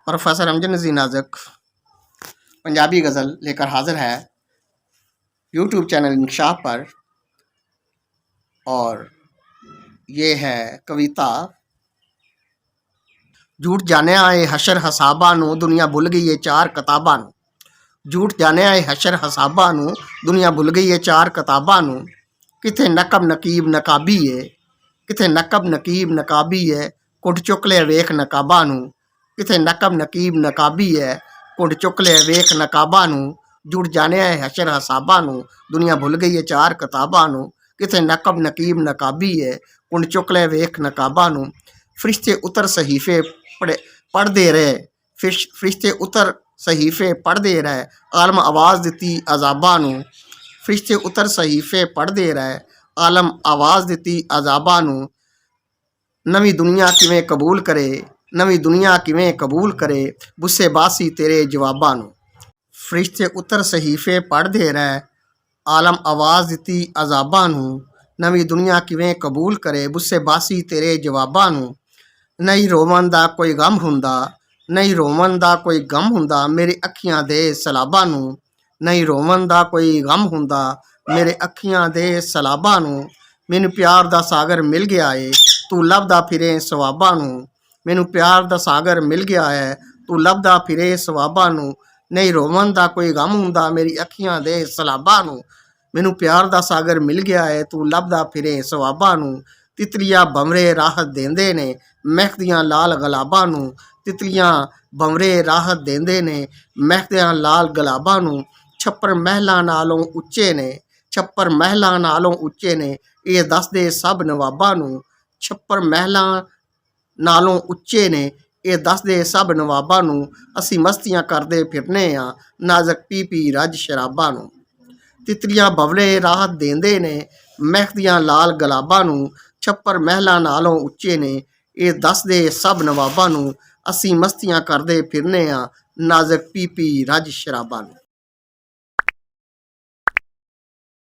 Professor Amjad नज़ीर नाज़िक पंजाबी गज़ल लेकर हाजिर है यूट्यूब चैनल इंकशाफ पर। और ये है कविता। झूठ जाने आए हशर हसाबा नू दुनिया भुल गई है चार किताबां नू। झूठ जाने आए हशर हसाबा नू दुनिया भुल गई है चार किताबां नू। किथे नकब नकीब नकाबी है, किथे नकब नकीब नकाबी है, कुट चुक ले वेख नकाबा नू। किथे नकब नकीब नकाबी है, कुट चुक ले वेख नकाबा नू। झूठ जाने आए हशर हसाबा नू दुनिया भुल गई है चार किताबां नू। किथे नकब नकीब नकाबी है, कुट चुक ले वेख नकाबा नू। फरिश्ते उतर सहीफे पढ़ते रहे, फरिश्ते उतर सहीफे पढ़ते रहे, आलम आवाज़ दिती अजाबा नू। फरिश्ते उतर सहीफे पढ़ते रहे, आलम आवाज़ दिती अजाबा नू। नवी दुनिया किवें कबूल करे, नवी दुनिया किवें कबूल करे, बुस्से बासी तेरे जवाबां नू। फरिश्ते उतर सहीफे पढ़ते रहे, आलम आवाज़ दिती अजाबा नू। नवी दुनिया किवें कबूल करे, बुस्से बासी तेरे जवाबां नू। नहीं रोवन दा कोई गम हुंदा, नहीं रोवन दा कोई गम हुंदा, मेरी अखियां दे सलाबा नू। नहीं रोवन दा कोई गम हुंदा, मेरे अखियां दे सलाबा नू। मैनू प्यार दा सागर मिल गया है, तू लभदा फिरे सवाबा नू। मैनू प्यार दा सागर मिल गया है, तू लभदा फिरे सवाबा नू। नहीं रोवन दा कोई गम हुंदा, मेरी अखियां दे सलाबा नू। मैनू प्यार दा सागर मिल गया है, तू लभदा फिरे सवाबा नू। तितलियां भंवरे राहत देंदे ने, महकदियां लाल गलाबां नू। तितलियां भंवरे राहत देंदे ने, महकदियां लाल गलाबां नू। छप्पर महलां नालों उच्चे ने, छप्पर महलां नालों उच्चे ने, ये दसदे सब नवाबां नू। छप्पर महलां नालों उच्चे ने, ये दसदे सब नवाबां नू। असीं मस्तियां करदे फिरने आ, नाज़क पी पी रज शराबां नू। तितलियां भंवरे राहत देंदे ने, महकदियां लाल गलाबां नू। छप्पर महलां नालों उच्चे ने, ये दसदे सब नवाबां नू। असीं मस्तियां करदे फिरने आ, नाज़क पी पी रज शराबां नू।